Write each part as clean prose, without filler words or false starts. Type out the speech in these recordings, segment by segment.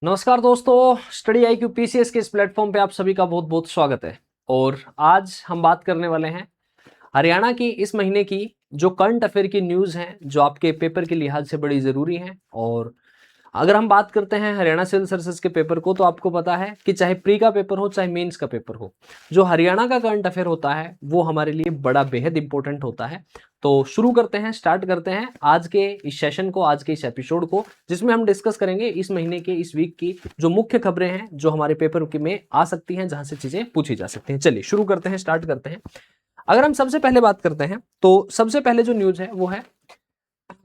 नमस्कार दोस्तों, study IQ PCS के इस प्लेटफॉर्म पे आप सभी का बहुत बहुत स्वागत है। और आज हम बात करने वाले हैं हरियाणा की इस महीने की जो करंट अफेयर की न्यूज़ हैं, जो आपके पेपर के लिहाज से बड़ी ज़रूरी हैं। और अगर हम बात करते हैं हरियाणा सिविल सर्विसेज के पेपर को, तो आपको पता है कि चाहे प्री का पेपर हो चाहे मेंस का पेपर हो, जो हरियाणा का करंट अफेयर होता है वो हमारे लिए बड़ा बेहद इंपॉर्टेंट होता है। तो शुरू करते हैं, स्टार्ट करते हैं आज के इस सेशन को, आज के इस एपिसोड को, जिसमें हम डिस्कस करेंगे इस महीने के, इस वीक की जो मुख्य खबरें हैं जो हमारे पेपर में आ सकती हैं, जहां से चीजें पूछी जा सकती हैं। चलिए शुरू करते हैं, स्टार्ट करते हैं। अगर हम सबसे पहले बात करते हैं तो सबसे पहले जो न्यूज है वो है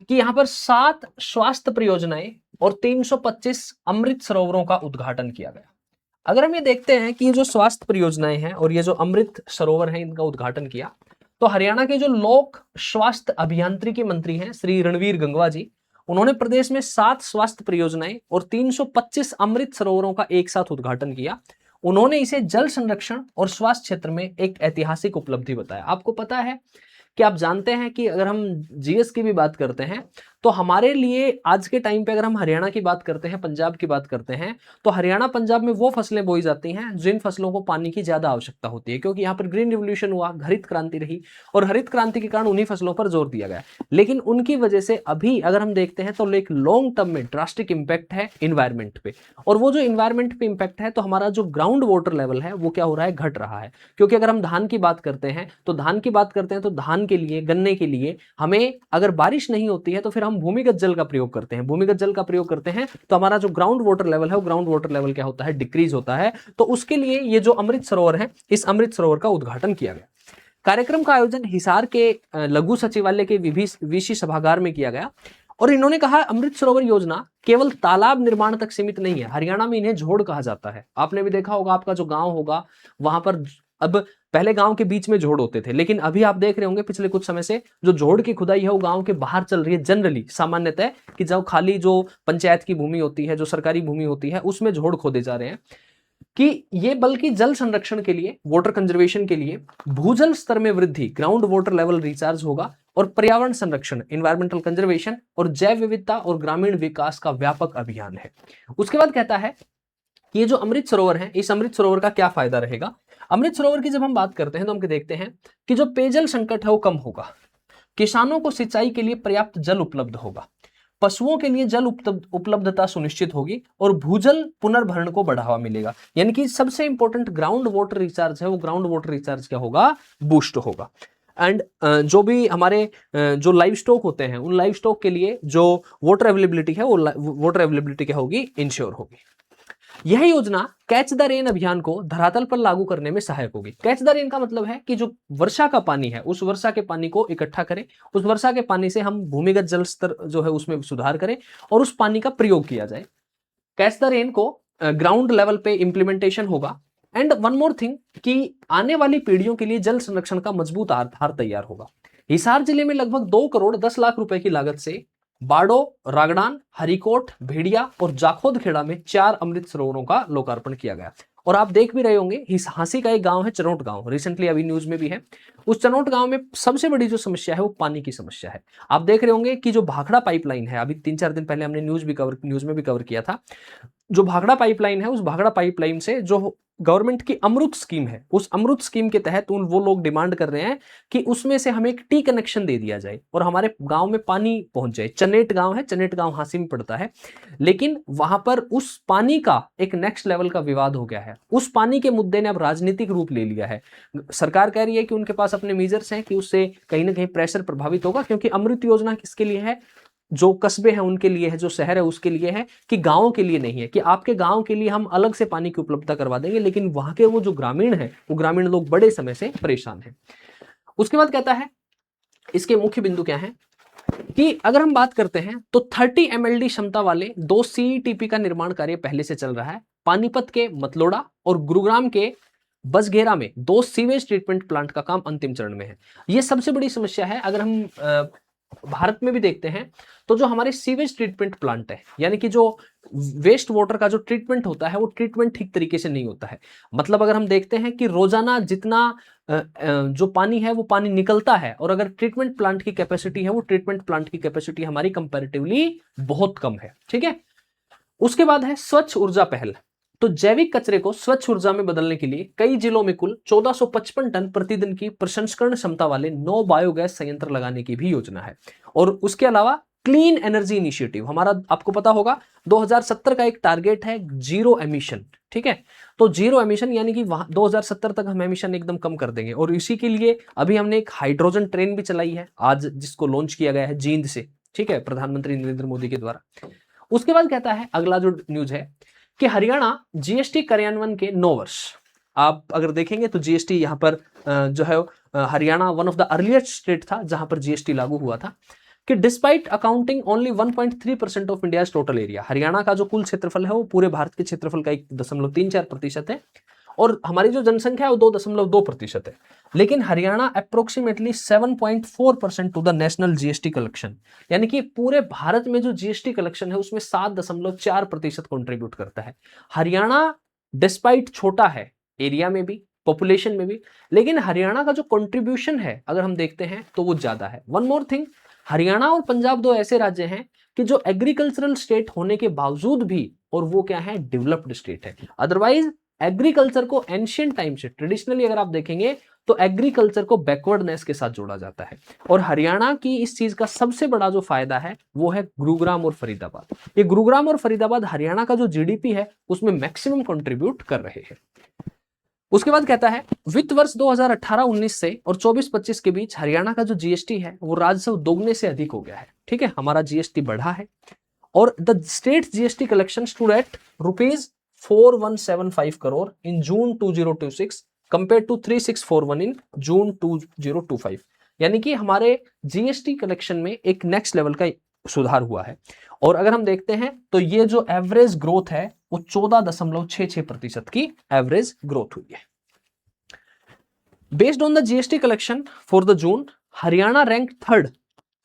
कि यहां पर 7 स्वास्थ्य परियोजनाएं और 325 अमृत सरोवरों का उद्घाटन किया गया। अगर हम ये देखते हैं कि ये जो स्वास्थ्य परियोजनाएं हैं और ये जो अमृत सरोवर हैं, इनका उद्घाटन किया, तो हरियाणा के जो लोक स्वास्थ्य अभियांत्रिकी मंत्री हैं श्री रणवीर गंगवा जी, उन्होंने प्रदेश में 7 स्वास्थ्य परियोजनाएं और 325 अमृत सरोवरों का एक साथ उद्घाटन किया। उन्होंने इसे जल संरक्षण और स्वास्थ्य क्षेत्र में एक ऐतिहासिक उपलब्धि बताया। आपको पता है कि आप जानते हैं कि अगर हम जीएस की भी बात करते हैं तो हमारे लिए आज के टाइम पे अगर हम हरियाणा की बात करते हैं, पंजाब की बात करते हैं, तो हरियाणा पंजाब में वो फसलें बोई जाती हैं जिन फसलों को पानी की ज्यादा आवश्यकता होती है, क्योंकि यहाँ पर ग्रीन रिवोल्यूशन हुआ, हरित क्रांति रही, और हरित क्रांति के कारण उन्हीं फसलों पर जोर दिया गया। लेकिन उनकी वजह से अभी अगर हम देखते हैं तो एक लॉन्ग टर्म में ड्रास्टिक इंपैक्ट है इन्वायरमेंट पे। और वो जो इन्वायरमेंट पे इंपैक्ट है, तो हमारा जो ग्राउंड वाटर लेवल है वो क्या हो रहा है, घट रहा है। क्योंकि अगर हम धान की बात करते हैं तो धान के लिए, गन्ने के लिए हमें अगर बारिश नहीं होती है तो फिर हम भूमिगत जल का प्रयोग करते हैं। भूमिगत जल का प्रयोग करते हैं तो हमारा जो ग्राउंड वाटर लेवल है, वो ग्राउंड वाटर लेवल क्या होता है, डिक्रीज होता है। तो उसके लिए ये जो अमृत सरोवर है, इस अमृत सरोवर का उद्घाटन किया गया। कार्यक्रम का आयोजन हिसार के लघु सचिवालय के वीसी सभागार में किया गया। और इन्होंने कहा अमृत सरोवर योजना केवल तालाब निर्माण तक सीमित नहीं है। हरियाणा में इन्हें जोड़ कहा जाता है। आपने भी देखा होगा, आपका जो गांव होगा वहां पर अब पहले गांव के बीच में जोड़ होते थे, लेकिन अभी आप देख रहे होंगे पिछले कुछ समय से जो जोड़ की खुदाई है वो गांव के बाहर चल रही है। जनरली सामान्यतः कि जो खाली जो पंचायत की भूमि होती है, जो सरकारी भूमि होती है, उसमें जोड़ खोदे जा रहे हैं। कि ये बल्कि जल संरक्षण के लिए, वाटर कंजर्वेशन के लिए, भूजल स्तर में वृद्धि, ग्राउंड वाटर लेवल रिचार्ज होगा, और पर्यावरण संरक्षण, इन्वायरमेंटल कंजर्वेशन, और जैव विविधता और ग्रामीण विकास का व्यापक अभियान है। उसके बाद कहता है कि ये जो अमृत सरोवर है, इस अमृत सरोवर का क्या फायदा रहेगा। अमृत सरोवर की जब हम बात करते हैं तो हम देखते हैं कि जो पेयजल संकट है वो कम होगा, किसानों को सिंचाई के लिए पर्याप्त जल उपलब्ध होगा, पशुओं के लिए जल उपलब्धता सुनिश्चित होगी, और भूजल पुनर्भरण को बढ़ावा मिलेगा। यानी कि सबसे इंपॉर्टेंट ग्राउंड वाटर रिचार्ज है, वो ग्राउंड वाटर रिचार्ज क्या होगा, बूस्ट होगा। एंड जो भी हमारे जो लाइव स्टॉक होते हैं, उन लाइव स्टॉक के लिए जो वाटर अवेलेबिलिटी है, वो वाटर अवेलेबिलिटी क्या होगी, इंश्योर होगी। यह योजना कैच द रेन अभियान को धरातल पर लागू करने में सहायक होगी। कैच द रेन का मतलब है कि जो वर्षा का पानी है, उस वर्षा के पानी को इकट्ठा करें, उस वर्षा के पानी से हम भूमिगत जल स्तर जो है उसमें सुधार करें और उस पानी का प्रयोग किया जाए। कैच द रेन को ग्राउंड लेवल पे इंप्लीमेंटेशन होगा। एंड वन मोर थिंग कि आने वाली पीढ़ियों के लिए जल संरक्षण का मजबूत आधार तैयार होगा। हिसार जिले में लगभग 2 करोड़ 10 लाख रुपए की लागत से बाड़ो, रागड़ान, हरिकोट, भेड़िया और जाखोद खेड़ा में 4 अमृत सरोवरों का लोकार्पण किया गया। और आप देख भी रहे होंगे, हांसी का एक गांव है चनोट गांव, रिसेंटली अभी न्यूज में भी है। उस चनोट गांव में सबसे बड़ी जो समस्या है वो पानी की समस्या है। आप देख रहे होंगे कि जो भाखड़ा पाइपलाइन है, अभी 3-4 दिन पहले हमने न्यूज में भी कवर किया था। जो भाखड़ा पाइपलाइन है, उस भाखड़ा पाइपलाइन से जो गवर्नमेंट की अमृत स्कीम है, उस अमृत स्कीम के तहत वो लोग डिमांड कर रहे हैं कि उसमें से हमें एक टी कनेक्शन दे दिया जाए और हमारे गांव में पानी पहुंच जाए। चनेट गांव है, चनेट गांव हांसी में पड़ता है, लेकिन वहां पर उस पानी का एक नेक्स्ट लेवल का विवाद हो गया है। उस पानी के मुद्दे ने अब राजनीतिक रूप ले लिया है। सरकार कह रही है कि उनके पास अपने मेजर्स हैं कि उससे कहीं ना कहीं प्रेशर प्रभावित होगा, क्योंकि अमृत योजना किसके लिए है, जो कस्बे हैं उनके लिए है, जो शहर है उसके लिए है, कि गांवों के लिए नहीं है। कि आपके गांव के लिए हम अलग से पानी की उपलब्धता करवा देंगे, लेकिन वहां के वो जो ग्रामीण है, वो ग्रामीण लोग बड़े समय से परेशान हैं। उसके बाद कहता है इसके मुख्य बिंदु क्या है कि अगर हम बात करते हैं तो 30 MLD क्षमता वाले 2 CETP का निर्माण कार्य पहले से चल रहा है। पानीपत के मतलोड़ा और गुरुग्राम के बसगेरा में 2 सीवेज ट्रीटमेंट प्लांट का काम अंतिम चरण में है। यह सबसे बड़ी समस्या है। अगर हम भारत में भी देखते हैं तो जो हमारे सीवेज ट्रीटमेंट प्लांट है, यानी कि जो वेस्ट वाटर का जो ट्रीटमेंट होता है, वो ट्रीटमेंट ठीक तरीके से नहीं होता है। मतलब अगर हम देखते हैं कि रोजाना जितना जो पानी है वो पानी निकलता है, और अगर ट्रीटमेंट प्लांट की कैपेसिटी है, वो ट्रीटमेंट प्लांट की कैपेसिटी हमारी कंपैरेटिवली बहुत कम है। ठीक है, उसके बाद है स्वच्छ ऊर्जा पहल। तो जैविक कचरे को स्वच्छ ऊर्जा में बदलने के लिए कई जिलों में कुल 1455 टन प्रतिदिन की प्रसंस्करण क्षमता वाले 9 बायोगैस संयंत्र लगाने की भी योजना है। और उसके अलावा क्लीन एनर्जी इनिशिएटिव, हमारा आपको पता होगा 2070 का एक टारगेट है जीरो एमिशन, ठीक है। तो जीरो एमिशन यानी कि 2070 तक हम एमिशन एकदम कम कर देंगे। और इसी के लिए अभी हमने एक हाइड्रोजन ट्रेन भी चलाई है आज, जिसको लॉन्च किया गया है जींद से, ठीक है, प्रधानमंत्री नरेंद्र मोदी के द्वारा। उसके बाद कहता है अगला जो न्यूज है कि हरियाणा जीएसटी कार्यान्वयन के 9 वर्ष। आप अगर देखेंगे तो जीएसटी यहाँ पर जो है Haryana one of the earliest state था जहां पर जीएसटी लागू हुआ था। कि despite accounting only 1.3% of India total area, Haryana का जो कुल क्षेत्रफल है वो पूरे भारत के क्षेत्रफल का 1.34% है और हमारी जो जनसंख्या है वो 2.2% है। लेकिन Haryana approximately 7.4% to the national GST collection, यानी कि पूरे भारत में जो जीएसटी कलेक्शन है उसमें 7.4% कंट्रीब्यूट करता है। हरियाणा डिस्पाइट छोटा है एरिया में भी, पॉपुलेशन में भी, लेकिन हरियाणा का जो कंट्रीब्यूशन है अगर हम देखते हैं तो वो ज्यादा है। वन मोर थिंग, हरियाणा और पंजाब दो ऐसे राज्य हैं कि जो एग्रीकल्चरल स्टेट होने के बावजूद भी, और वो क्या है, डेवलप्ड स्टेट है। अदरवाइज एग्रीकल्चर को एंशियंट टाइम से ट्रेडिशनली अगर आप देखेंगे तो एग्रीकल्चर को बैकवर्डनेस के साथ जोड़ा जाता है। और हरियाणा की इस चीज का सबसे बड़ा जो फायदा है वो है गुरुग्राम और फरीदाबाद। ये गुरुग्राम और फरीदाबाद हरियाणा का जो जीडीपी है उसमें मैक्सिमम कंट्रीब्यूट कर रहे हैं। उसके बाद कहता है वित्त वर्ष 2018-19 से और 24-25 के बीच हरियाणा का जो जीएसटी है वो राजस्व दोगुने से अधिक हो गया है, ठीक है, हमारा जीएसटी बढ़ा है। और the state GST collection stood at ₹4175 crore in June 2026 compare to 3641 in June 2025, यानी कि हमारे जीएसटी कलेक्शन में एक नेक्स्ट लेवल का सुधार हुआ है। और अगर हम देखते हैं तो ये जो एवरेज ग्रोथ है वो 14.66% की एवरेज ग्रोथ हुई है। Based on the GST collection for the June, Haryana rank third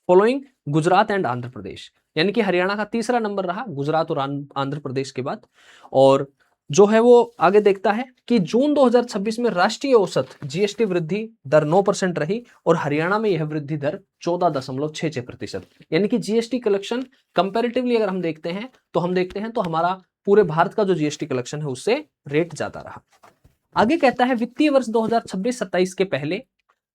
following Gujarat and Andhra Pradesh, यानी कि हरियाणा का तीसरा नंबर रहा गुजरात और आंध्र प्रदेश के बाद। और जो है वो आगे देखता है कि जून 2026 में राष्ट्रीय औसत जीएसटी वृद्धि दर 9% रही और हरियाणा में यह वृद्धि दर 14.66%, यानी कि जीएसटी कलेक्शन कंपैरेटिवली अगर हम देखते हैं तो हमारा पूरे भारत का जो जीएसटी कलेक्शन है उससे रेट ज्यादा रहा। आगे कहता है वित्तीय वर्ष 2026-27 के पहले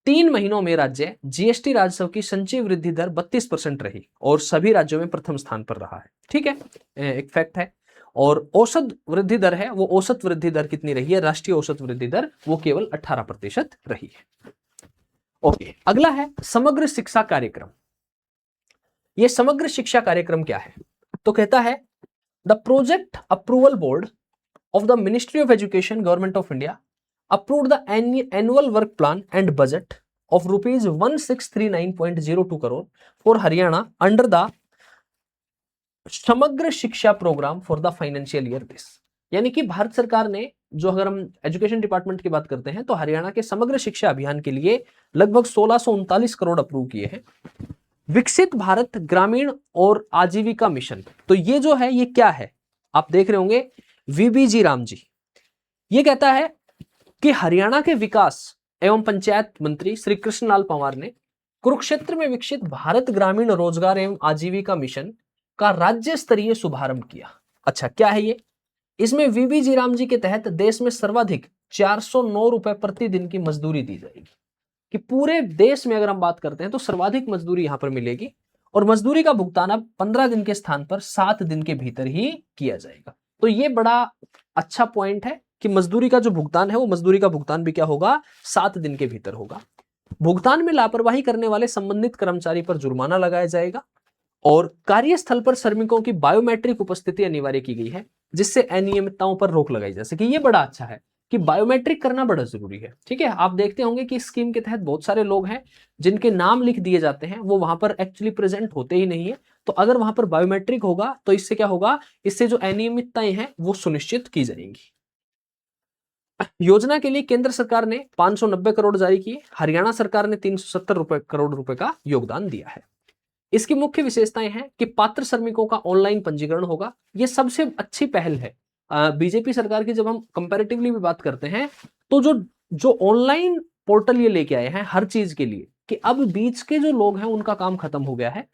3 महीनों में राज्य जीएसटी राजस्व की संचयी वृद्धि दर 32% रही और सभी राज्यों में प्रथम स्थान पर रहा है, ठीक है, एक फैक्ट है। और औसत वृद्धि दर है वो औसत वृद्धि दर कितनी रही है, राष्ट्रीय औसत वृद्धि दर वो केवल 18% रही है। ओके, अगला है समग्र शिक्षा कार्यक्रम। ये समग्र शिक्षा कार्यक्रम क्या है, तो कहता है the project approval board of the Ministry of Education, Government of India approved the annual work plan and budget of rupees 1639.02 crore for Haryana under the Samagra Shiksha programme for the financial year this, यानी कि भारत सरकार ने, जो अगर हम education department की बात करते हैं तो हरियाणा के समग्र शिक्षा अभियान के लिए लगभग 1639 करोड़ अप्रूव किए हैं। विकसित भारत ग्रामीण और आजीविका मिशन, तो ये जो है ये क्या है आप देख रहे होंगे, वीबीजी राम जी। ये कहता है कि हरियाणा के विकास एवं पंचायत मंत्री श्री कृष्णलाल पंवार ने कुरुक्षेत्र में विकसित भारत ग्रामीण रोजगार एवं आजीविका मिशन का राज्य स्तरीय शुभारंभ किया। अच्छा, क्या है ये, इसमें वीबीजी राम जी के तहत देश में सर्वाधिक 409 रुपए प्रतिदिन की मजदूरी दी जाएगी, कि पूरे देश में अगर हम बात करते हैं तो सर्वाधिक मजदूरी यहां पर मिलेगी। और मजदूरी का भुगतान अब 15 दिन के स्थान पर 7 दिन के भीतर ही किया जाएगा। तो ये बड़ा अच्छा पॉइंट है कि मजदूरी का जो भुगतान है वो मजदूरी का भुगतान भी क्या होगा, 7 दिन के भीतर होगा। भुगतान में लापरवाही करने वाले संबंधित कर्मचारी पर जुर्माना लगाया जाएगा। और कार्यस्थल पर श्रमिकों की बायोमेट्रिक उपस्थिति अनिवार्य की गई है, जिससे अनियमितताओं पर रोक लगाई जा सके। ये बड़ा अच्छा है कि बायोमेट्रिक करना बड़ा जरूरी है, ठीक है। आप देखते होंगे कि इस स्कीम के तहत बहुत सारे लोग हैं जिनके नाम लिख दिए जाते हैं, वो वहां पर एक्चुअली प्रेजेंट होते ही नहीं है। तो अगर वहां पर बायोमेट्रिक होगा तो इससे क्या होगा, इससे जो अनियमितताएं हैं वो सुनिश्चित की जाएंगी। योजना के लिए केंद्र सरकार ने 590 करोड़ जारी किए, हरियाणा सरकार ने 370 करोड़ रुपए का योगदान दिया है। इसकी मुख्य विशेषताएं हैं कि पात्र श्रमिकों का ऑनलाइन पंजीकरण होगा, ये सबसे अच्छी पहल है बीजेपी सरकार की। जब हम कंपैरेटिवली भी बात करते हैं तो जो ऑनलाइन पोर्टल ये लेके आए हैं हर चीज के लिए, कि अब बीच के जो लोग हैं उनका काम खत्म हो गया है।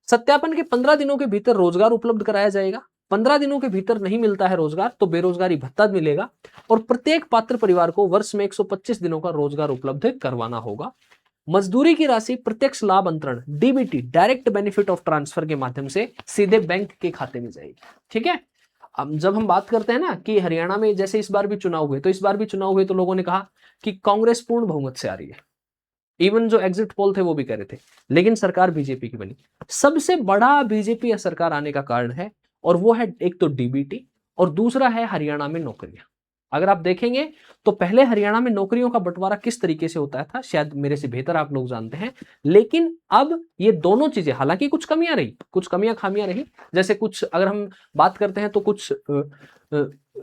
सत्यापन के 15 दिनों के भीतर रोजगार उपलब्ध कराया जाएगा। 15 दिनों के भीतर नहीं मिलता है रोजगार तो बेरोजगारी भत्ता मिलेगा, और प्रत्येक पात्र परिवार को वर्ष में 125 दिनों का रोजगार उपलब्ध करवाना होगा। मजदूरी की राशि प्रत्यक्ष लाभ अंतरण DBT direct benefit of transfer के माध्यम से सीधे बैंक के खाते में जाएगी। ठीक है, अब जब हम बात करते हैं ना कि हरियाणा में जैसे इस बार भी चुनाव हुए, तो इस बार भी चुनाव हुए तो लोगों ने कहा कि कांग्रेस पूर्ण बहुमत से आ रही है, इवन जो एग्जिट पोल थे वो भी कह रहे थे, लेकिन सरकार बीजेपी की बनी। सबसे बड़ा बीजेपी सरकार आने का कारण है, और वो है एक तो डीबीटी और दूसरा है हरियाणा में नौकरियां। अगर आप देखेंगे तो पहले हरियाणा में नौकरियों का बंटवारा किस तरीके से होता था, शायद मेरे से बेहतर आप लोग जानते हैं, लेकिन अब ये दोनों चीजें, हालांकि कुछ कमियां रही, कुछ कमियां खामियां रही, जैसे कुछ अगर हम बात करते हैं तो कुछ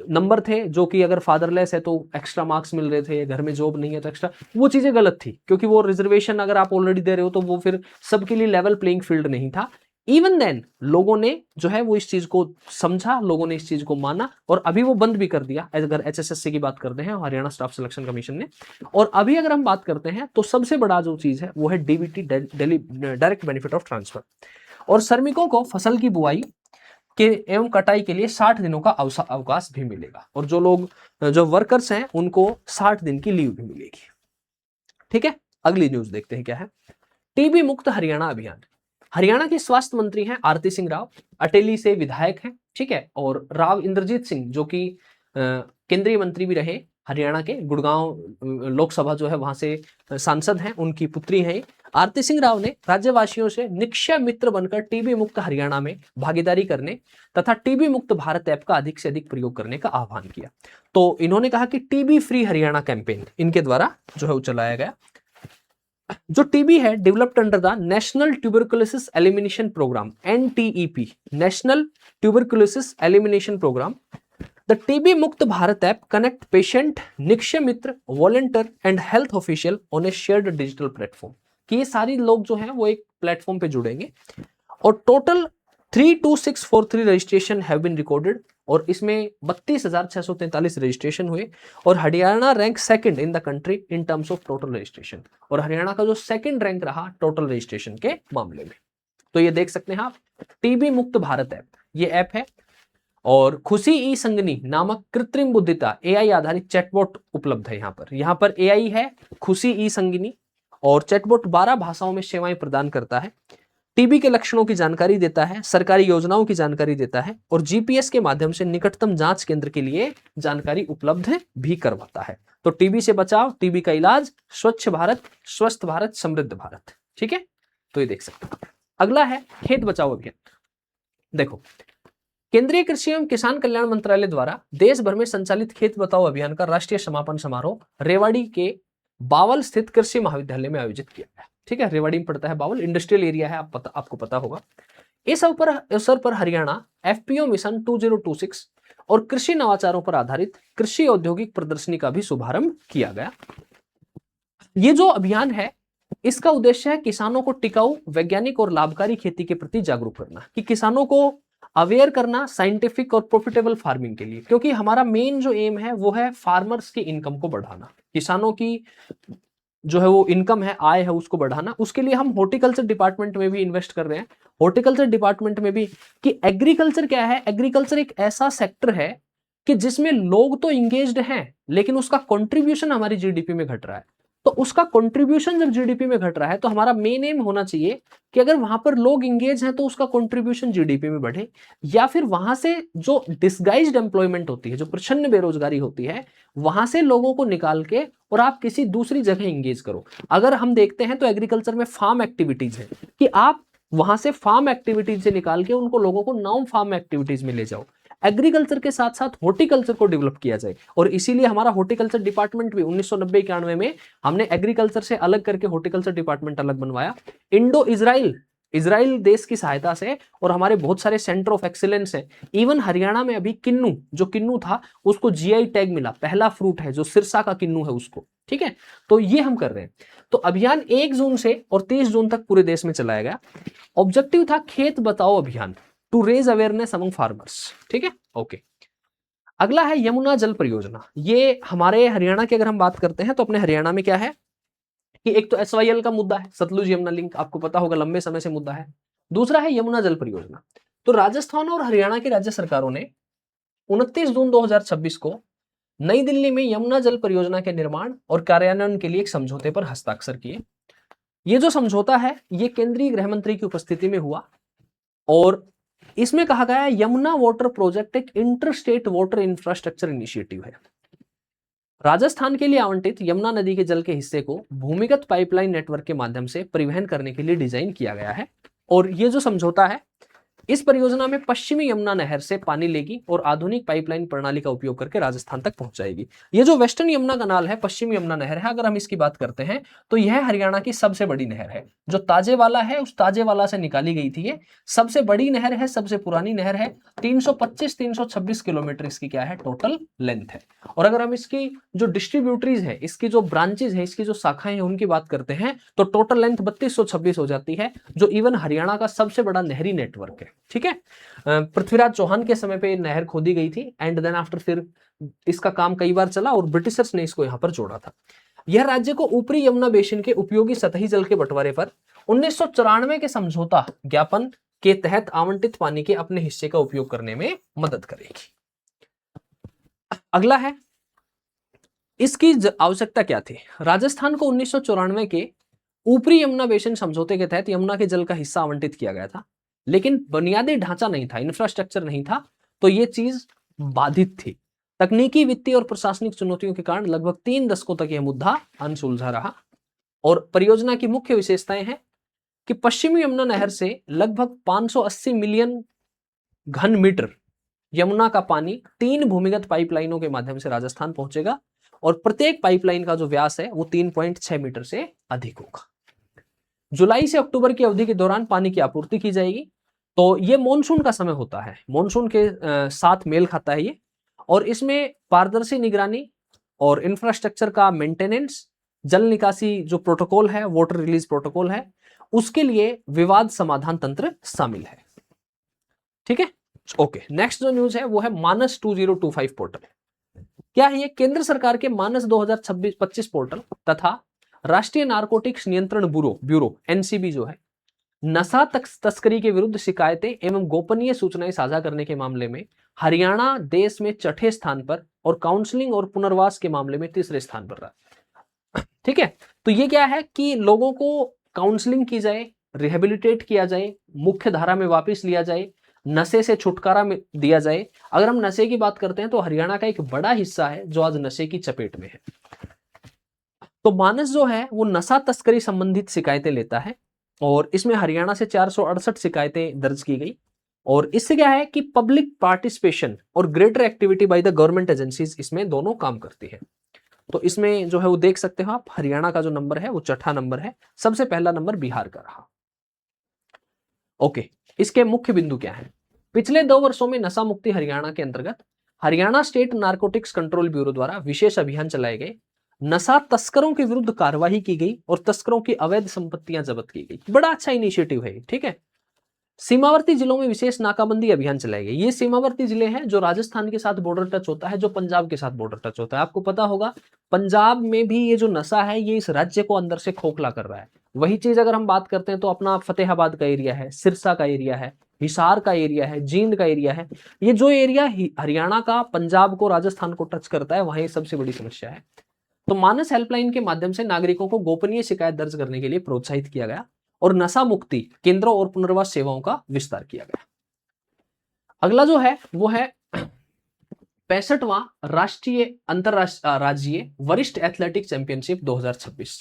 नंबर थे जो कि अगर फादरलेस है तो एक्स्ट्रा मार्क्स मिल रहे थे, घर में जॉब नहीं है तो एक्स्ट्रा, वो चीजें गलत थी, क्योंकि वो रिजर्वेशन अगर आप ऑलरेडी दे रहे हो तो वो फिर सबके लिए लेवल प्लेइंग फील्ड नहीं था। इवन देन लोगों ने जो है वो इस चीज को समझा, लोगों ने इस चीज को माना, और अभी वो बंद भी कर दिया अगर एचएसएससी की बात करते हैं, हरियाणा स्टाफ सिलेक्शन कमीशन ने। और अभी अगर हम बात करते हैं तो सबसे बड़ा जो चीज है वो है DBT direct benefit of transfer, और श्रमिकों को फसल की बुआई के एवं कटाई के लिए 60 दिनों का अवकाश भी मिलेगा, और जो वर्कर्स हैं उनको 60 दिन की लीव भी मिलेगी। ठीक है, अगली न्यूज देखते हैं क्या है। टीबी मुक्त हरियाणा अभियान। हरियाणा के स्वास्थ्य मंत्री हैं आरती सिंह राव, अटेली से विधायक हैं, ठीक है, और राव इंद्रजीत सिंह जो कि केंद्रीय मंत्री भी रहे, हरियाणा के गुड़गांव लोकसभा जो है वहां से सांसद हैं, उनकी पुत्री हैं। आरती सिंह राव ने राज्यवासियों से निक्षय मित्र बनकर टीबी मुक्त हरियाणा में भागीदारी करने तथा टीबी मुक्त भारत ऐप का अधिक से अधिक प्रयोग करने का आह्वान किया। तो इन्होंने कहा कि टीबी फ्री हरियाणा कैंपेन इनके द्वारा जो है वो चलाया गया। जो टीबी है developed under the national tuberculosis elimination programme NTEP, national tuberculosis elimination programme. The TB Mukt Bharat app connect patient, Nikshay Mitra, volunteer and health official on a shared digital platform, कि ये सारी लोग जो हैं वो एक प्लेटफॉर्म पे जुड़ेंगे, और total 32643 registration have been recorded, और इसमें 32,643 रजिस्ट्रेशन हुए, और Haryana rank second in the country in terms of total registration, और हरियाणा का जो सेकंड रैंक रहा टोटल रजिस्ट्रेशन के मामले में। तो ये देख सकते हैं आप, टीबी मुक्त भारत ऐप ये ऐप है, और खुशी ई संगनी नामक कृत्रिम बुद्धिता AI आधारित चैटबॉट उपलब्ध है। यहाँ पर AI है खुशी ई संगनी, और चैटबॉट 12 भाषाओं में सेवाएं प्रदान करता है, टीबी के लक्षणों की जानकारी देता है, सरकारी योजनाओं की जानकारी देता है, और GPS के माध्यम से निकटतम जांच केंद्र के लिए जानकारी उपलब्ध भी करवाता है। तो टीबी से बचाव, टीबी का इलाज, स्वच्छ भारत, स्वस्थ भारत, समृद्ध भारत। ठीक है, तो ये देख सकते हैं। अगला है खेत बचाओ अभियान। देखो, केंद्रीय कृषि एवं किसान कल्याण मंत्रालय द्वारा देश भर में संचालित खेत बचाओ अभियान का राष्ट्रीय समापन समारोह रेवाड़ी के बावल स्थित कृषि महाविद्यालय में आयोजित किया गया। ठीक है, रेवाड़ी में पड़ता है बावल, इंडस्ट्रियल एरिया है, आपको पता होगा। इस अवसर पर हरियाणा FPO मिशन 2026 और कृषि नवाचारों पर आधारित कृषि औद्योगिक प्रदर्शनी का भी शुभारंभ किया गया। ये जो अभियान है इसका उद्देश्य है किसानों को टिकाऊ, वैज्ञानिक और लाभकारी खेती के प्रति जागरूक करना, कि किसानों को अवेयर करना साइंटिफिक और प्रॉफिटेबल फार्मिंग के लिए, क्योंकि हमारा मेन जो एम है वो है फार्मर्स की इनकम को बढ़ाना, किसानों की जो है वो इनकम है, आय है, उसको बढ़ाना। उसके लिए हम हॉर्टिकल्चर डिपार्टमेंट में भी इन्वेस्ट कर रहे हैं, हॉर्टिकल्चर डिपार्टमेंट में भी, कि एग्रीकल्चर क्या है, एग्रीकल्चर एक ऐसा सेक्टर है कि जिसमें लोग तो इंगेज्ड हैं लेकिन उसका कंट्रीब्यूशन हमारी जीडीपी में घट रहा है। तो उसका कंट्रीब्यूशन जब जीडीपी में घट रहा है तो हमारा मेन एम होना चाहिए कि अगर वहां पर लोग इंगेज हैं तो उसका कंट्रीब्यूशन जीडीपी में बढ़े, या फिर वहां से जो डिस्गाइज्ड एम्प्लॉयमेंट होती है, जो प्रच्छन्न बेरोजगारी होती है, वहां से लोगों को निकाल के और आप किसी दूसरी जगह इंगेज करो। अगर हम देखते हैं तो एग्रीकल्चर में फार्म एक्टिविटीज है, कि आप वहां से फार्म एक्टिविटीज से निकाल के उनको लोगों को नॉन फार्म एक्टिविटीज में ले जाओ। एग्रीकल्चर के साथ साथ हॉर्टिकल्चर को डेवलप किया जाए, और इसीलिए हमारा हॉर्टिकल्चर डिपार्टमेंट भी 1990-91 में हमने एग्रीकल्चर से अलग करके हॉर्टिकल्चर डिपार्टमेंट अलग बनवाया। इंडो इजराइल देश की सहायता से, और हमारे बहुत सारे सेंटर ऑफ एक्सीलेंस हैं। इवन हरियाणा में अभी किन्नू था उसको GI टैग मिला, पहला फ्रूट है जो सिरसा का किन्नू है उसको। ठीक है, तो ये हम कर रहे हैं। तो अभियान 1 जून से और 30 जून तक पूरे देश में चलाया गया। ऑब्जेक्टिव था खेत बचाओ अभियान, to raise awareness among farmers. ठीक है, ओके। अगला है यमुना जल परियोजना। ये हमारे हरियाणा की अगर हम बात करते हैं तो अपने हरियाणा में क्या है कि एक तो SYL का मुद्दा है, सतलुज यमुना लिंक, आपको पता होगा लंबे समय से मुद्दा है। दूसरा है यमुना जल परियोजना। तो राजस्थान और हरियाणा की राज्य सरकारों ने 29 जून 2026 को नई दिल्ली में यमुना जल परियोजना के निर्माण और कार्यान्वयन के लिए एक समझौते पर हस्ताक्षर किए। ये जो समझौता है ये केंद्रीय गृह मंत्री की उपस्थिति में हुआ और इसमें कहा गया है यमुना वाटर प्रोजेक्ट एक inter state water infrastructure initiative है। राजस्थान के लिए आवंटित यमुना नदी के जल के हिस्से को भूमिगत पाइपलाइन नेटवर्क के माध्यम से परिवहन करने के लिए डिजाइन किया गया है और ये जो समझौता है इस परियोजना में पश्चिमी यमुना नहर से पानी लेगी और आधुनिक पाइपलाइन प्रणाली का उपयोग करके राजस्थान तक पहुंचाएगी। ये जो वेस्टर्न यमुना कनाल है, पश्चिमी यमुना नहर है, अगर हम इसकी बात करते हैं तो यह हरियाणा की सबसे बड़ी नहर है। जो ताजेवाला है उस ताजेवाला से निकाली गई थी, ये सबसे बड़ी नहर है, सबसे पुरानी नहर है। 325-326 किलोमीटर इसकी क्या है टोटल लेंथ है। और अगर हम इसकी जो डिस्ट्रीब्यूटरीज है, इसकी जो ब्रांचेज है, इसकी जो शाखाएं हैं उनकी बात करते हैं तो टोटल लेंथ 3226 हो जाती है, जो इवन हरियाणा का सबसे बड़ा नहरी नेटवर्क है। ठीक है, पृथ्वीराज चौहान के समय पे नहर खोदी गई थी एंड देन आफ्टर फिर इसका काम कई बार चला और ब्रिटिशर्स ने इसको यहां पर जोड़ा था। यह राज्य को ऊपरी यमुना बेसिन के उपयोगी सतही जल के बंटवारे पर 1994 के समझौता ज्ञापन के तहत आवंटित पानी के अपने हिस्से का उपयोग करने में मदद करेगी। अगला है इसकी आवश्यकता क्या थी। राजस्थान को 1994 के ऊपरी यमुना बेसिन समझौते के तहत यमुना के जल का हिस्सा आवंटित किया गया था, लेकिन बुनियादी ढांचा नहीं था, इंफ्रास्ट्रक्चर नहीं था, तो यह चीज बाधित थी। तकनीकी, वित्तीय और प्रशासनिक चुनौतियों के कारण लगभग 3 दशकों तक यह मुद्दा अनसुलझा रहा। और परियोजना की मुख्य विशेषताएं हैं कि पश्चिमी यमुना नहर से लगभग 580 मिलियन घन मीटर यमुना का पानी 3 भूमिगत पाइपलाइनों के माध्यम से राजस्थान पहुंचेगा और प्रत्येक पाइपलाइन का जो व्यास है वो 3.6 मीटर से अधिक होगा। जुलाई से अक्टूबर की अवधि के दौरान पानी की आपूर्ति की जाएगी। तो ये मॉनसून का समय होता है, मॉनसून के साथ मेल खाता है ये, और इसमें पारदर्शी निगरानी और इंफ्रास्ट्रक्चर का मेंटेनेंस, जल निकासी जो प्रोटोकॉल है, वाटर रिलीज प्रोटोकॉल है, उसके लिए विवाद समाधान तंत्र शामिल है। ठीक है, ओके। नेक्स्ट जो न्यूज है वो है मानस 2025 पोर्टल। क्या है ये? केंद्र सरकार के मानस 2026-25 पोर्टल तथा राष्ट्रीय नारकोटिक्स नियंत्रण ब्यूरो एनसीबी जो है, नशा तस्करी के विरुद्ध शिकायतें एवं गोपनीय सूचनाएं साझा करने के मामले में हरियाणा देश में 6ठे स्थान पर और काउंसलिंग और पुनर्वास के मामले में 3रे स्थान पर रहा। ठीक है, तो ये क्या है कि लोगों को काउंसलिंग की जाए, रिहेबिलिटेट किया जाए, मुख्य धारा में वापस लिया जाए, नशे से छुटकारा दिया जाए। अगर हम नशे की बात करते हैं तो हरियाणा का एक बड़ा हिस्सा है जो आज नशे की चपेट में है। तो मानस जो है वो नशा तस्करी संबंधित शिकायतें लेता है और इसमें हरियाणा से 468 शिकायतें दर्ज की गई। और इससे क्या है कि पब्लिक पार्टिसिपेशन और greater activity by the government agencies इसमें दोनों काम करती है। तो इसमें जो है वो देख सकते हो आप, हरियाणा का जो नंबर है वो 6ठा नंबर है, सबसे पहला नंबर बिहार का रहा। ओके, इसके मुख्य बिंदु क्या है? पिछले 2 वर्षों में नशा मुक्ति हरियाणा के अंतर्गत Haryana state narcotics control bureau द्वारा विशेष अभियान चलाए गए, नशा तस्करों के विरुद्ध कार्रवाई की गई और तस्करों की अवैध संपत्तियां जब्त की गई। बड़ा अच्छा इनिशिएटिव है। ठीक है, सीमावर्ती जिलों में विशेष नाकाबंदी अभियान चलाए गए। ये सीमावर्ती जिले हैं जो राजस्थान के साथ बॉर्डर टच होता है, जो पंजाब के साथ बॉर्डर टच होता है। आपको पता होगा पंजाब में भी ये जो नशा है ये इस राज्य को अंदर से खोखला कर रहा है। वही चीज अगर हम बात करते हैं तो अपना फतेहाबाद का एरिया है, सिरसा का एरिया है, हिसार का एरिया है, जींद का एरिया है, ये जो एरिया हरियाणा का पंजाब को, राजस्थान को टच करता है, वहीं सबसे बड़ी समस्या है। तो मानस हेल्पलाइन के माध्यम से नागरिकों को गोपनीय शिकायत दर्ज करने के लिए प्रोत्साहित किया गया और नशा मुक्ति केंद्रों और पुनर्वास सेवाओं का विस्तार किया गया। अगला जो है वो है 65वां राष्ट्रीय अंतरराज्यीय वरिष्ठ एथलेटिक चैंपियनशिप 2026।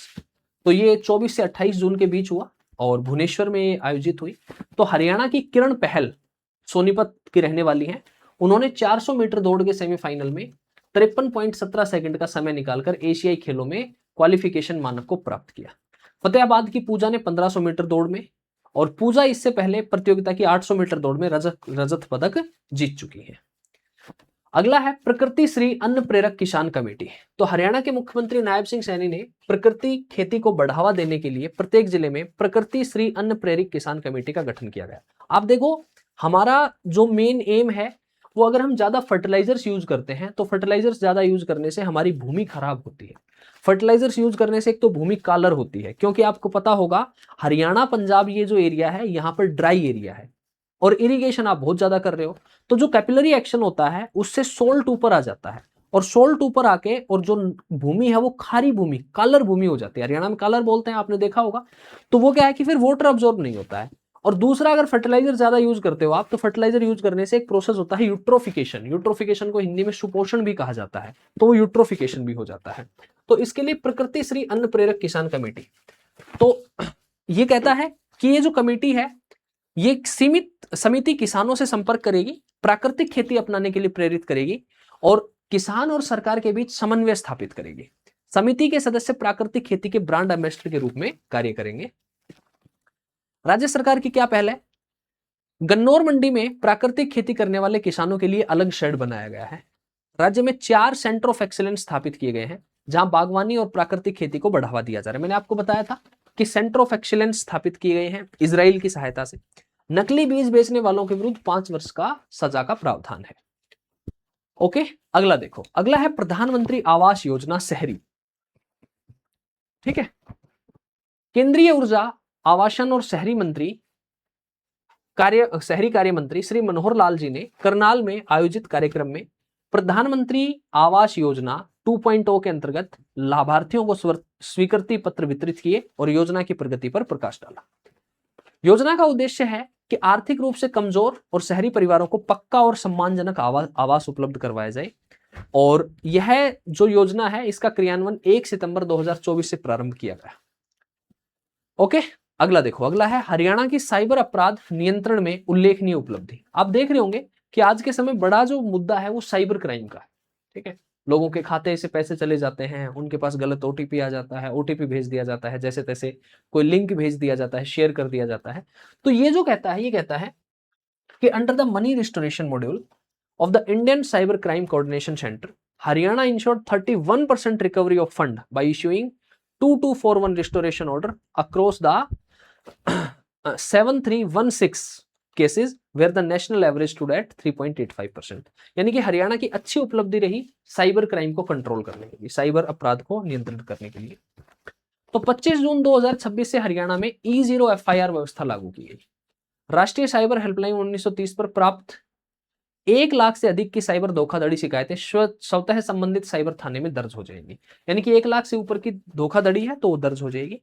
तो ये 24 से 28 जून के बीच हुआ और भुवनेश्वर में आयोजित हुई। तो हरियाणा की किरण पहल सोनीपत की रहने वाली हैं। उन्होंने 400 मीटर दौड़ के सेमीफाइनल में 53.17 सेकंड का समय निकालकर एशियाई खेलों में क्वालिफिकेशन मानक को प्राप्त किया। फतेहाबाद की पूजा ने 1500 मीटर दौड़ में, और पूजा इससे पहले प्रतियोगिता की 800 मीटर दौड़ में रजत पदक जीत चुकी है। अगला है प्रकृति श्री अन्न प्रेरक किसान कमेटी। तो हरियाणा के मुख्यमंत्री नायब सिंह सैनी ने प्रकृति खेती को बढ़ावा देने के लिए प्रत्येक जिले में प्रकृति श्री अन्न प्रेरक किसान कमेटी का गठन किया गया। आप देखो, हमारा जो मेन एम है वो, अगर हम ज्यादा फर्टिलाइजर्स यूज करते हैं तो फर्टिलाइजर्स ज्यादा यूज करने से हमारी भूमि खराब होती है। फर्टिलाइजर्स यूज करने से एक तो भूमि कालर होती है, क्योंकि आपको पता होगा हरियाणा पंजाब ये जो एरिया है यहाँ पर ड्राई एरिया है, और इरिगेशन आप बहुत ज्यादा कर रहे हो, तो जो कैपिलरी एक्शन होता है उससे सोल्ट ऊपर आ जाता है, और सोल्ट ऊपर आके और जो भूमि है वो खारी भूमि, कालर भूमि हो जाती है। हरियाणा में कालर बोलते हैं, आपने देखा होगा। तो वो क्या है कि फिर वाटर अब्जॉर्ब नहीं होता है। और दूसरा, अगर फर्टिलाइजर ज्यादा यूज करते हो आप, तो फर्टिलाइजर यूज करने से एक प्रोसेस होता है यूट्रोफिकेशन। यूट्रोफिकेशन को हिंदी में सुपोषण भी कहा जाता है, तो वो यूट्रोफिकेशन भी हो जाता है। तो इसके लिए प्रकृति श्री अन्न प्रेरक किसान कमेटी, तो ये कहता है कि ये जो कमेटी है ये एक सीमित समिति किसानों से संपर्क करेगी, प्राकृतिक खेती अपनाने के लिए प्रेरित करेगी और किसान और सरकार के बीच समन्वय स्थापित करेगी। समिति के सदस्य प्राकृतिक खेती के ब्रांड एम्बेसडर के रूप में कार्य करेंगे। राज्य सरकार की क्या पहल है? गन्नौर मंडी में प्राकृतिक खेती करने वाले किसानों के लिए अलग शेड बनाया गया है। राज्य में 4 सेंटर ऑफ एक्सीलेंस स्थापित किए गए हैं, जहां बागवानी और प्राकृतिक खेती को बढ़ावा दिया जा रहा है। मैंने आपको बताया था कि सेंटर ऑफ एक्सीलेंस स्थापित किए गए हैं इजराइल की सहायता से। नकली बीज बेचने वालों के विरुद्ध 5 वर्ष का सजा का प्रावधान है। ओके, अगला देखो, अगला है प्रधानमंत्री आवास योजना शहरी। ठीक है, केंद्रीय ऊर्जा, आवासन और शहरी कार्य मंत्री श्री मनोहर लाल जी ने करनाल में आयोजित कार्यक्रम में प्रधानमंत्री आवास योजना 2.0 के अंतर्गत लाभार्थियों को स्वीकृति पत्र वितरित किए और योजना की प्रगति पर प्रकाश डाला। योजना का उद्देश्य है कि आर्थिक रूप से कमजोर और शहरी परिवारों को पक्का और सम्मानजनक आवास उपलब्ध करवाया जाए। और यह जो योजना है इसका क्रियान्वयन 1 सितंबर 2024 से प्रारंभ किया गया। ओके, अगला देखो, अगला है हरियाणा की साइबर अपराध नियंत्रण में उल्लेखनीय उपलब्धि। आप देख रहे होंगे कि आज के समय बड़ा जो मुद्दा है वो साइबर क्राइम का है। ठीक है, लोगों के खाते से पैसे चले जाते हैं, उनके पास गलत ओटीपी आ जाता है, ओटीपी भेज दिया जाता है, जैसे तैसे कोई लिंक भेज दिया जाता है, शेयर कर दिया जाता है। तो ये जो कहता है, ये कहता है कि under the money restoration module of the Indian cyber crime coordination centre, Haryana insured 31% recovery of fund bye issuing 2241 restoration order across the 7316 cases where the national average stood at 3.85%। यानी कि हरियाणा की अच्छी उपलब्धि रही साइबर क्राइम को control करने के लिए, साइबर अपराध को नियंत्रित करने के लिए। तो 25 जून 2026 से हरियाणा में E0 FIR व्यवस्था लागू की गई। राष्ट्रीय साइबर हेल्पलाइन 1930 पर प्राप्त 1 लाख से अधिक की साइबर धोखाधड़ी शिकायतें स्वतः संबंधित साइबर थाने में दर्ज हो जाएंगी। यानी कि 1 लाख से ऊपर की धोखाधड़ी है तो वो दर्ज हो जाएगी।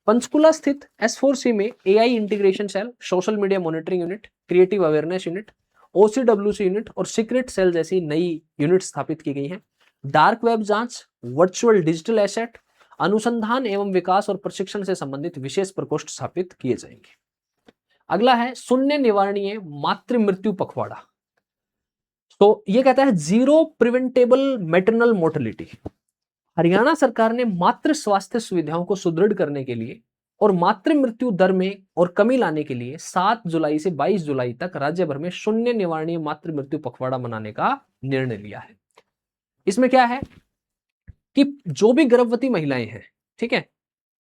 पंचकुला स्थित S4C में AI integration cell, social media monitoring unit, creative awareness unit, OCWC unit और सीक्रेट सेल जैसी नई यूनिट स्थापित की गई हैं। डार्क वेब जांच, वर्चुअल डिजिटल एसेट, अनुसंधान एवं विकास और प्रशिक्षण से संबंधित विशेष प्रकोष्ठ स्थापित किए जाएंगे। अगला है शून्य निवारणीय मातृ मृत्यु पखवाड़ा। तो ये कहता है zero preventable maternal mortality. Haryana सरकार ने मातृ स्वास्थ्य सुविधाओं को सुदृढ़ करने के लिए और मातृ मृत्यु दर में और कमी लाने के लिए 7 जुलाई से 22 जुलाई तक राज्य भर में शून्य निवारणीय मातृ मृत्यु पखवाड़ा मनाने का निर्णय लिया है। इसमें क्या है कि जो भी गर्भवती महिलाएं हैं, ठीक है,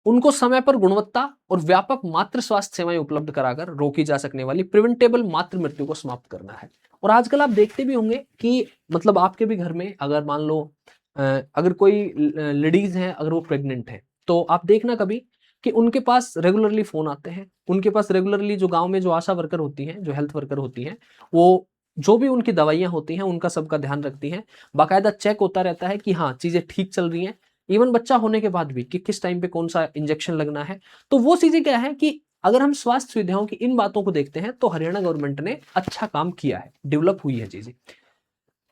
उनको समय पर गुणवत्ता और व्यापक मातृ स्वास्थ्य सेवाएं उपलब्ध कराकर रोकी जा सकने वाली प्रिवेंटेबल मातृ मृत्यु को समाप्त करना है। और आजकल आप देखते भी होंगे कि मतलब आपके भी घर में अगर मान लो अगर कोई लेडीज हैं, अगर वो प्रेग्नेंट है, तो आप देखना कभी कि उनके पास रेगुलरली फोन आते हैं, उनके पास रेगुलरली जो गांव में जो आशा वर्कर होती हैं, जो हेल्थ वर्कर होती हैं, वो जो भी उनकी दवाइयां होती हैं उनका सबका ध्यान रखती हैं। बाकायदा चेक होता रहता है कि हाँ चीजें ठीक चल रही हैं, इवन बच्चा होने के बाद भी कि किस टाइम पे कौन सा इंजेक्शन लगना है। तो वो चीजें क्या है कि अगर हम स्वास्थ्य सुविधाओं की इन बातों को देखते हैं तो हरियाणा गवर्नमेंट ने अच्छा काम किया है, डेवलप हुई है चीजें।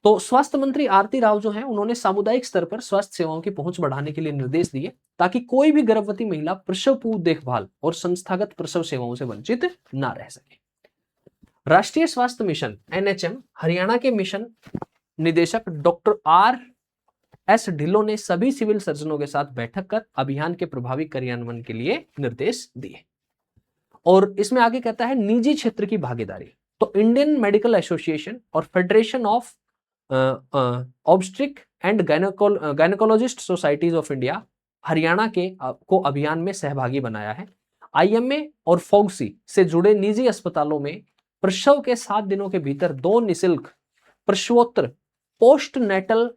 तो स्वास्थ्य मंत्री आरती राव जो है, उन्होंने सामुदायिक स्तर पर स्वास्थ्य सेवाओं की पहुंच बढ़ाने के लिए निर्देश दिए ताकि कोई भी गर्भवती महिला प्रसव पूर्व देखभाल और संस्थागत प्रसव सेवाओं से वंचित ना रह सके। राष्ट्रीय स्वास्थ्य मिशन NHM हरियाणा के मिशन निदेशक डॉक्टर RS ढिल्लों ने सभी सिविल सर्जनों के साथ बैठक कर अभियान के प्रभावी क्रियान्वयन के लिए निर्देश दिए। और इसमें आगे कहता है निजी क्षेत्र की भागीदारी। तो इंडियन मेडिकल एसोसिएशन और federation of obstetric and gynaecologist societies of India Haryana के को अभियान में सहभागी बनाया है। IMA और FOGSI से जुड़े निजी अस्पतालों में प्रसव के 7 दिनों के भीतर 2 निःशुल्क प्रसवोत्तर पोस्ट नेटल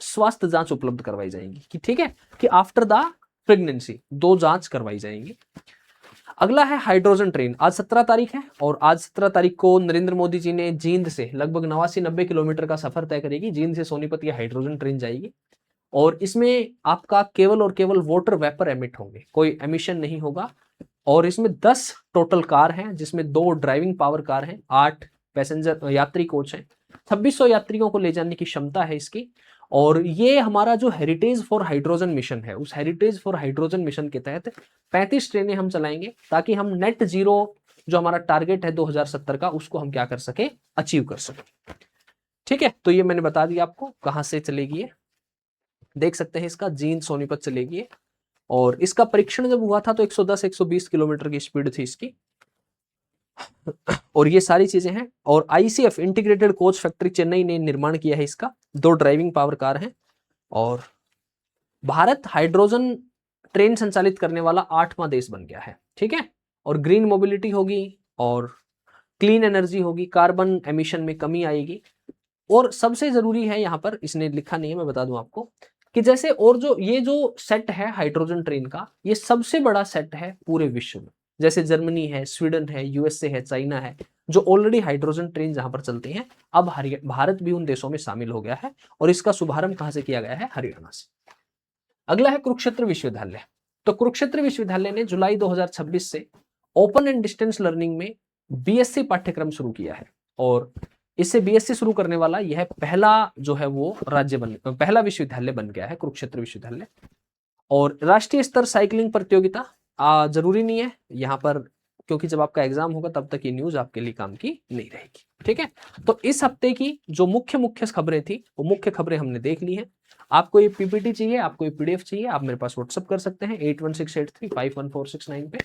स्वास्थ्य जांच उपलब्ध करवाई जाएंगी। कि ठीक है कि आफ्टर द प्रेगनेंसी 2 जांच करवाई जाएंगी। अगला है हाइड्रोजन ट्रेन। आज 17 तारीख है और आज 17 तारीख को नरेंद्र मोदी जी ने जींद से लगभग 89-90 किलोमीटर का सफर तय करेगी। जींद से सोनीपत ये हाइड्रोजन ट्रेन जाएगी और इसमें आपका केवल और केवल वाटर वेपर एमिट होंगे, कोई एमिशन नहीं होगा। और इसमें 10 टोटल कार हैं, जिसमें 2 ड्राइविंग पावर कार हैं, 8 पैसेंजर यात्री कोच हैं, 2600 यात्रियों को ले जाने की क्षमता है इसकी। और ये हमारा जो हेरिटेज फॉर हाइड्रोजन मिशन है, उस हेरिटेज फॉर हाइड्रोजन मिशन के तहत 35 ट्रेनें हम चलाएंगे ताकि हम नेट जीरो जो हमारा टारगेट है 2070 का, उसको हम क्या कर सके, अचीव कर सके। ठीक है, तो ये मैंने बता दिया आपको कहां से चलेगी ये, देख सकते हैं इसका जींद सोनीपत चलेगी। और इसका परीक्षण जब हुआ था तो 110-120 किलोमीटर की स्पीड थी इसकी। और ये सारी चीजें हैं। और ICF integrated coach factory Chennai ने निर्माण किया है इसका, 2 ड्राइविंग पावर कार हैं। और भारत हाइड्रोजन ट्रेन संचालित करने वाला 8वां देश बन गया है। ठीक है, और ग्रीन मोबिलिटी होगी और क्लीन एनर्जी होगी, कार्बन एमिशन में कमी आएगी। और सबसे जरूरी है यहाँ पर, इसने लिखा नहीं है, मैं बता दूं आपको कि जैसे और जो ये जो सेट है हाइड्रोजन ट्रेन का, ये सबसे बड़ा सेट है पूरे विश्व में। जैसे जर्मनी है, स्वीडन है, यूएसए है, चाइना है, जो ऑलरेडी हाइड्रोजन ट्रेन जहां पर चलती हैं। अब भारत भी उन देशों में शामिल हो गया है और इसका शुभारंभ कहां से किया गया है, हरियाणा से। अगला है कुरुक्षेत्र विश्वविद्यालय। तो कुरुक्षेत्र विश्वविद्यालय ने जुलाई 2026 से ओपन एंड डिस्टेंस लर्निंग में बीएससी पाठ्यक्रम शुरू किया है। और इससे बीएससी शुरू करने वाला यह पहला जो है वो पहला विश्वविद्यालय बन गया है, कुरुक्षेत्र विश्वविद्यालय। और राष्ट्रीय स्तर साइकिलिंग प्रतियोगिता जरूरी नहीं है यहाँ पर, क्योंकि जब आपका एग्जाम होगा तब तक ये न्यूज आपके लिए काम की नहीं रहेगी। ठीक है, तो इस हफ्ते की जो मुख्य खबरें थी वो मुख्य खबरें हमने देख ली हैं। आपको ये पीपीटी चाहिए, आपको ये पीडीएफ चाहिए, आप मेरे पास व्हाट्सअप कर सकते हैं 8168351469 पे।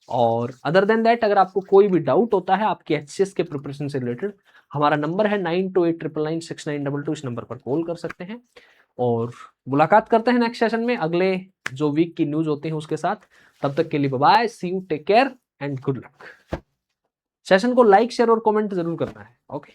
और अदर देन दैट, अगर आपको कोई भी डाउट होता है आपके एचसीएस के प्रिपरेशन से रिलेटेड, हमारा नंबर है 9289996922, इस नंबर पर कॉल कर सकते हैं। और मुलाकात करते हैं नेक्स्ट सेशन में अगले जो वीक की न्यूज होती है उसके साथ। तब तक के लिए bye, see you, take care and good luck. Session को लाइक, शेयर और कमेंट जरूर करना है। ओके।